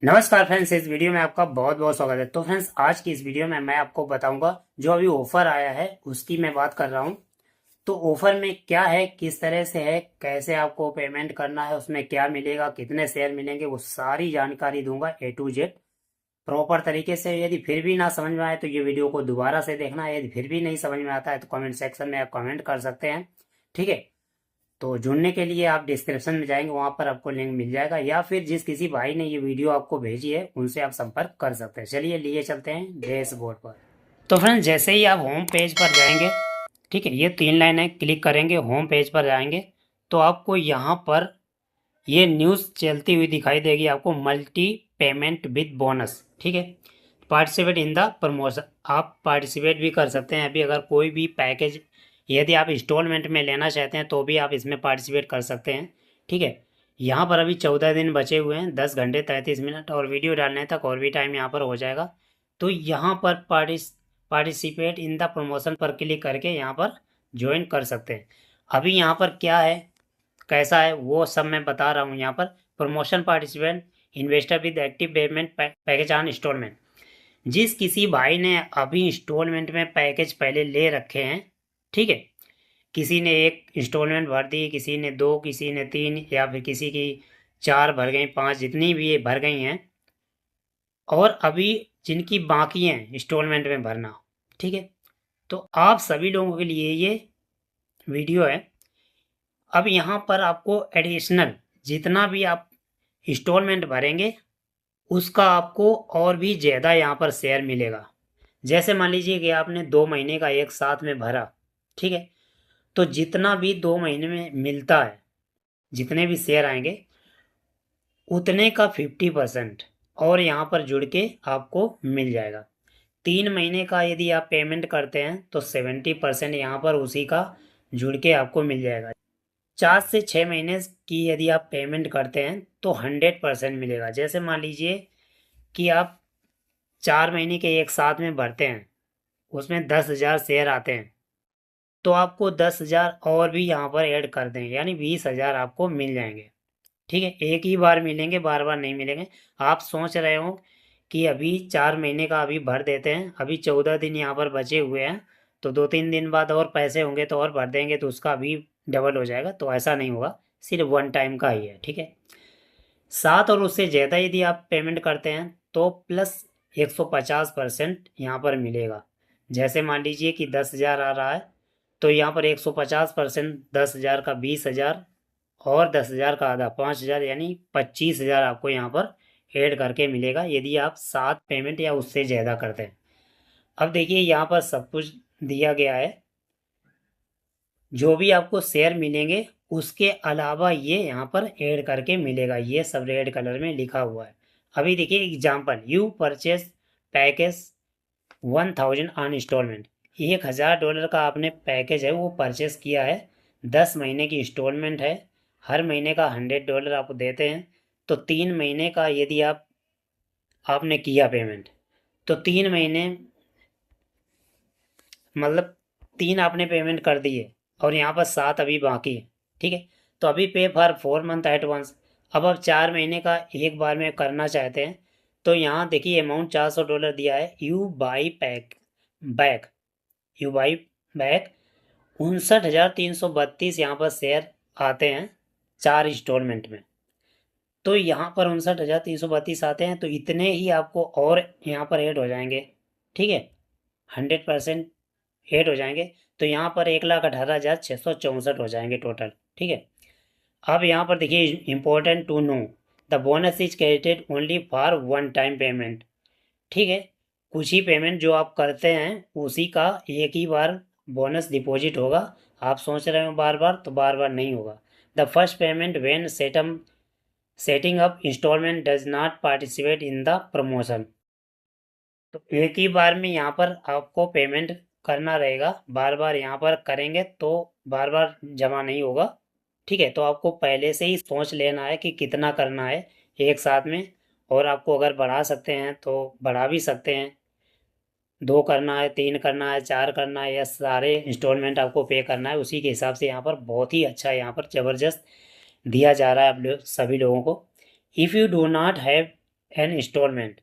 नमस्कार फ्रेंड्स, इस वीडियो में आपका बहुत बहुत स्वागत है। तो फ्रेंड्स, आज की इस वीडियो में मैं आपको बताऊंगा जो अभी ऑफर आया है उसकी मैं बात कर रहा हूं। तो ऑफर में क्या है, किस तरह से है, कैसे आपको पेमेंट करना है, उसमें क्या मिलेगा, कितने शेयर मिलेंगे, वो सारी जानकारी दूंगा ए टू जेड प्रॉपर तरीके से। यदि फिर भी ना समझ में आए तो ये वीडियो को दोबारा से देखना है। यदि फिर भी नहीं समझ में आता है तो कमेंट सेक्शन में आप कमेंट कर सकते हैं। ठीक है। तो जुड़ने के लिए आप डिस्क्रिप्शन में जाएंगे, वहां पर आपको लिंक मिल जाएगा, या फिर जिस किसी भाई ने ये वीडियो आपको भेजी है उनसे आप संपर्क कर सकते हैं। चलिए लिए चलते हैं डैशबोर्ड पर। तो फ्रेंड्स, जैसे ही आप होम पेज पर जाएंगे, ठीक है, ये 3 लाइन है, क्लिक करेंगे, होम पेज पर जाएंगे तो आपको यहाँ पर ये न्यूज़ चलती हुई दिखाई देगी आपको, मल्टी पेमेंट विद बोनस। ठीक है। पार्टिसिपेट इन द प्रमोशन, आप पार्टिसिपेट भी कर सकते हैं। अभी अगर कोई भी पैकेज यदि आप इंस्टॉलमेंट में लेना चाहते हैं तो भी आप इसमें पार्टिसिपेट कर सकते हैं। ठीक है। यहाँ पर अभी 14 दिन बचे हुए हैं, 10 घंटे 33 मिनट, और वीडियो डालने तक और भी टाइम यहाँ पर हो जाएगा। तो यहाँ पर पार्टिसिपेट इन द प्रमोशन पर क्लिक करके यहाँ पर ज्वाइन कर सकते हैं। अभी यहाँ पर क्या है, कैसा है, वो सब मैं बता रहा हूँ। यहाँ पर promotion participant investor with active payment package on instalment. जिस किसी भाई ने अभी इंस्टॉलमेंट में पैकेज पहले ले रखे हैं, ठीक है, किसी ने एक इंस्टॉलमेंट भर दी, किसी ने 2, किसी ने 3, या फिर किसी की 4 भर गई, 5, जितनी भी ये भर गई हैं, और अभी जिनकी बाकी हैं इंस्टॉलमेंट में भरना, ठीक है, तो आप सभी लोगों के लिए ये वीडियो है। अब यहाँ पर आपको एडिशनल जितना भी आप इंस्टॉलमेंट भरेंगे उसका आपको और भी ज़्यादा यहाँ पर शेयर मिलेगा। जैसे मान लीजिए कि आपने 2 महीने का एक साथ में भरा, ठीक है, तो जितना भी 2 महीने में मिलता है, जितने भी शेयर आएंगे उतने का 50% और यहाँ पर जुड़ के आपको मिल जाएगा। 3 महीने का यदि आप पेमेंट करते हैं तो 70% यहाँ पर उसी का जुड़ के आपको मिल जाएगा। 4 से 6 महीने की यदि आप पेमेंट करते हैं तो 100% मिलेगा। जैसे मान लीजिए कि आप 4 महीने के एक साथ में भरते हैं, उसमें 10,000 शेयर आते हैं, तो आपको 10,000 और भी यहाँ पर ऐड कर देंगे, यानी 20,000 आपको मिल जाएंगे। ठीक है। एक ही बार मिलेंगे, बार बार नहीं मिलेंगे। आप सोच रहे हो कि अभी 4 महीने का अभी भर देते हैं, अभी 14 दिन यहाँ पर बचे हुए हैं, तो 2-3 दिन बाद और पैसे होंगे तो और भर देंगे तो उसका भी डबल हो जाएगा। तो ऐसा नहीं होगा, सिर्फ वन टाइम का ही है। ठीक है। 7 और उससे ज़्यादा यदि आप पेमेंट करते हैं तो प्लस 150% यहाँ पर मिलेगा। जैसे मान लीजिए कि 10,000 आ रहा है तो यहाँ पर 150%, 10,000 का 20,000 और 10,000 का आधा 5,000, यानी 25,000 आपको यहाँ पर ऐड करके मिलेगा यदि आप 7 पेमेंट या उससे ज़्यादा करते हैं। अब देखिए यहाँ पर सब कुछ दिया गया है, जो भी आपको शेयर मिलेंगे उसके अलावा ये यहाँ पर ऐड करके मिलेगा, ये सब रेड कलर में लिखा हुआ है। अभी देखिए example, you purchase package 1,000 on instalment. $1,000 का आपने पैकेज है वो परचेस किया है, 10 महीने की इंस्टॉलमेंट है, हर महीने का $100 आपको देते हैं। तो 3 महीने का यदि आपने किया पेमेंट, तो 3 महीने मतलब 3 आपने पेमेंट कर दिए और यहाँ पर 7 अभी बाकी है। ठीक है। तो अभी पे फॉर 4 मंथ एडवांस। अब आप 4 महीने का एक बार में करना चाहते हैं तो यहाँ देखिए अमाउंट $400 दिया है। You by pack back, you by back 59,332 यहाँ पर शेयर आते हैं 4 इंस्टॉलमेंट में। तो यहाँ पर 59,332 आते हैं, तो इतने ही आपको और यहाँ पर ऐड हो जाएंगे। ठीक है। 100% ऐड हो जाएंगे, तो यहाँ पर 1,18,664 हो जाएंगे टोटल। ठीक है। अब यहाँ पर देखिए important to know, the bonus is credited only for one time payment. ठीक है। कुछ ही पेमेंट जो आप करते हैं उसी का एक ही बार बोनस डिपॉजिट होगा। आप सोच रहे हो बार बार, तो बार बार नहीं होगा। The first payment when setting up instalment does not participate in the promotion. तो एक ही बार में यहाँ पर आपको पेमेंट करना रहेगा, बार बार यहाँ पर करेंगे तो बार बार जमा नहीं होगा। ठीक है। तो आपको पहले से ही सोच लेना है कि कितना करना है एक साथ में, और आपको अगर बढ़ा सकते हैं तो बढ़ा भी सकते हैं। 2 करना है, 3 करना है, 4 करना है, या सारे इंस्टॉलमेंट आपको पे करना है, उसी के हिसाब से यहाँ पर बहुत ही अच्छा यहाँ पर ज़बरदस्त दिया जा रहा है आप लोग सभी लोगों को। If you do not have an instalment.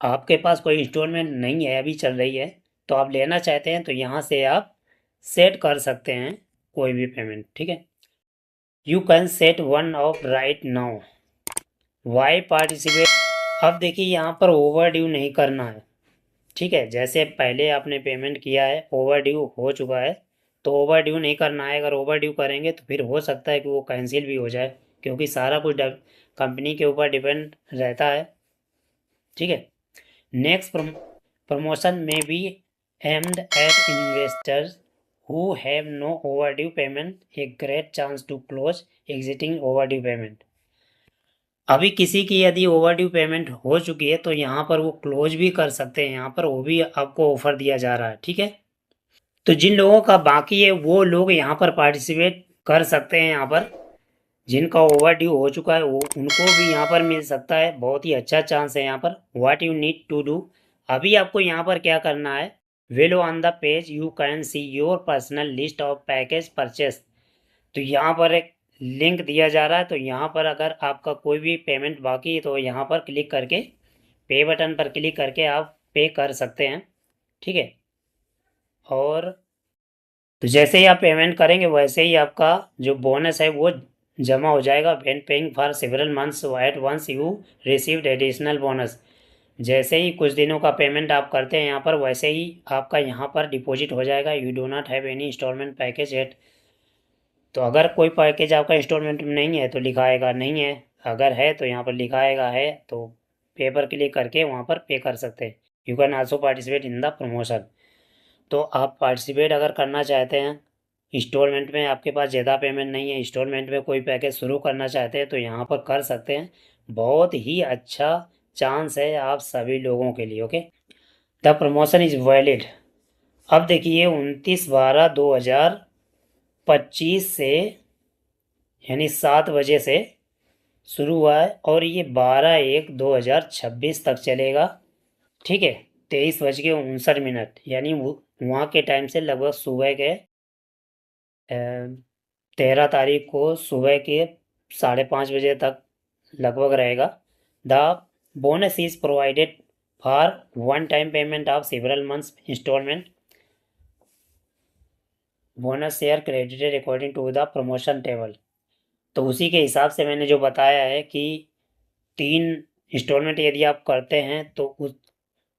आपके पास कोई इंस्टॉलमेंट नहीं है, अभी चल रही है, तो आप लेना चाहते हैं तो यहाँ से आप सेट कर सकते हैं कोई भी पेमेंट, ठीक है। You can set one of right now, why participate. अब देखिए यहाँ पर ओवर ड्यू नहीं करना है, ठीक है। जैसे पहले आपने पेमेंट किया है, ओवर ड्यू हो चुका है, तो ओवर ड्यू नहीं करना है। अगर ओवर ड्यू करेंगे तो फिर हो सकता है कि वो कैंसिल भी हो जाए, क्योंकि सारा कुछ कंपनी के ऊपर डिपेंड रहता है, ठीक है। नेक्स्ट प्रमोशन में B aimed at investors who have no overdue payment, a great chance to close exiting overdue payment। अभी किसी की यदि ओवरड्यू पेमेंट हो चुकी है तो यहाँ पर वो क्लोज भी कर सकते हैं, यहाँ पर वो भी आपको ऑफर दिया जा रहा है, ठीक है। तो जिन लोगों का बाकी है वो लोग यहाँ पर पार्टिसिपेट कर सकते हैं। यहाँ पर जिनका ओवरड्यू हो चुका है वो उनको भी यहाँ पर मिल सकता है, बहुत ही अच्छा चांस है यहाँ पर। What you need to do, अभी आपको यहाँ पर क्या करना है, below on the page you can see your personal list of package purchase. तो यहाँ पर एक लिंक दिया जा रहा है, तो यहाँ पर अगर आपका कोई भी पेमेंट बाकी है तो यहाँ पर क्लिक करके पे बटन पर क्लिक करके आप पे कर सकते हैं, ठीक है। और तो जैसे ही आप पेमेंट करेंगे वैसे ही आपका जो बोनस है वो जमा हो जाएगा। When paying for several months at once you received additional bonus. जैसे ही कुछ दिनों का पेमेंट आप करते हैं यहाँ पर, वैसे ही आपका यहाँ पर डिपॉजिट हो जाएगा। You do not have any instalment package at. तो अगर कोई पैकेज आपका इंस्टॉलमेंट में नहीं है तो लिखाएगा नहीं है, अगर है तो यहाँ पर लिखाएगा है, तो पे पर क्लिक करके वहाँ पर पे कर सकते हैं। You can also participate in the promotion. तो आप पार्टिसिपेट अगर करना चाहते हैं इंस्टॉलमेंट में, आपके पास ज़्यादा पेमेंट नहीं है, इंस्टॉलमेंट में कोई पैकेज शुरू करना चाहते हैं तो यहाँ पर कर सकते हैं। बहुत ही अच्छा चांस है आप सभी लोगों के लिए, okay. The promotion is valid. अब देखिए 29/12/2025 से, यानी 7 बजे से शुरू हुआ है और ये 12/1/2026 तक चलेगा, ठीक है। 23:59, यानी वहाँ के टाइम से लगभग सुबह के 13 तारीख को सुबह के 5:30 बजे तक लगभग रहेगा। The bonus is provided for one time payment of several months instalment. Bonus share credited according to the promotion table. तो उसी के हिसाब से मैंने जो बताया है कि 3 इंस्टॉलमेंट यदि आप करते हैं तो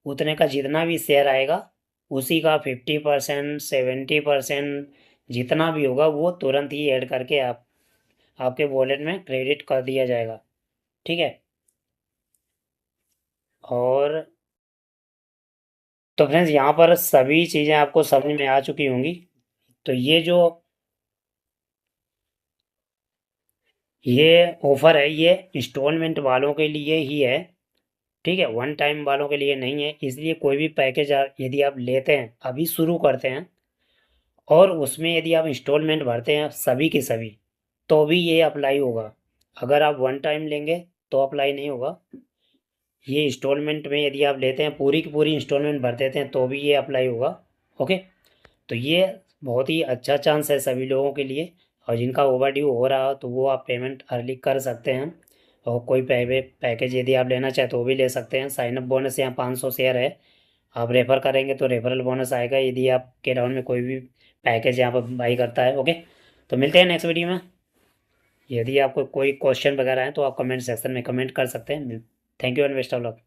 उतने का जितना भी शेयर आएगा उसी का 50%, 70%, जितना भी होगा वो तुरंत ही ऐड करके आपके वॉलेट में क्रेडिट कर दिया जाएगा, ठीक है। और तो फ्रेंड्स यहाँ पर सभी चीज़ें आपको समझ में आ चुकी होंगी। तो ये ऑफ़र है, ये इंस्टॉलमेंट वालों के लिए ही है, ठीक है, वन टाइम वालों के लिए नहीं है। इसलिए कोई भी पैकेज यदि आप लेते हैं, अभी शुरू करते हैं और उसमें यदि आप इंस्टॉलमेंट भरते हैं सभी के सभी, तो भी ये अप्लाई होगा। अगर आप वन टाइम लेंगे तो अप्लाई नहीं होगा। ये इंस्टॉलमेंट में यदि आप लेते हैं, पूरी की पूरी इंस्टॉलमेंट भर देते हैं तो भी ये अप्लाई होगा, ओके। तो ये बहुत ही अच्छा चांस है सभी लोगों के लिए। और जिनका ओवर ड्यू हो रहा हो तो वो आप पेमेंट अर्ली कर सकते हैं। और कोई पैकेज यदि आप लेना चाहें तो वो भी ले सकते हैं। साइनअप बोनस यहाँ 500 शेयर है, आप रेफ़र करेंगे तो रेफरल बोनस आएगा यदि आपके राउंड में कोई भी पैकेज यहाँ पर बाई करता है, ओके। तो मिलते हैं नेक्स्ट वीडियो में। यदि आपको कोई क्वेश्चन वगैरह है तो आप कमेंट सेक्शन में कमेंट कर सकते हैं। Thank you and best of luck.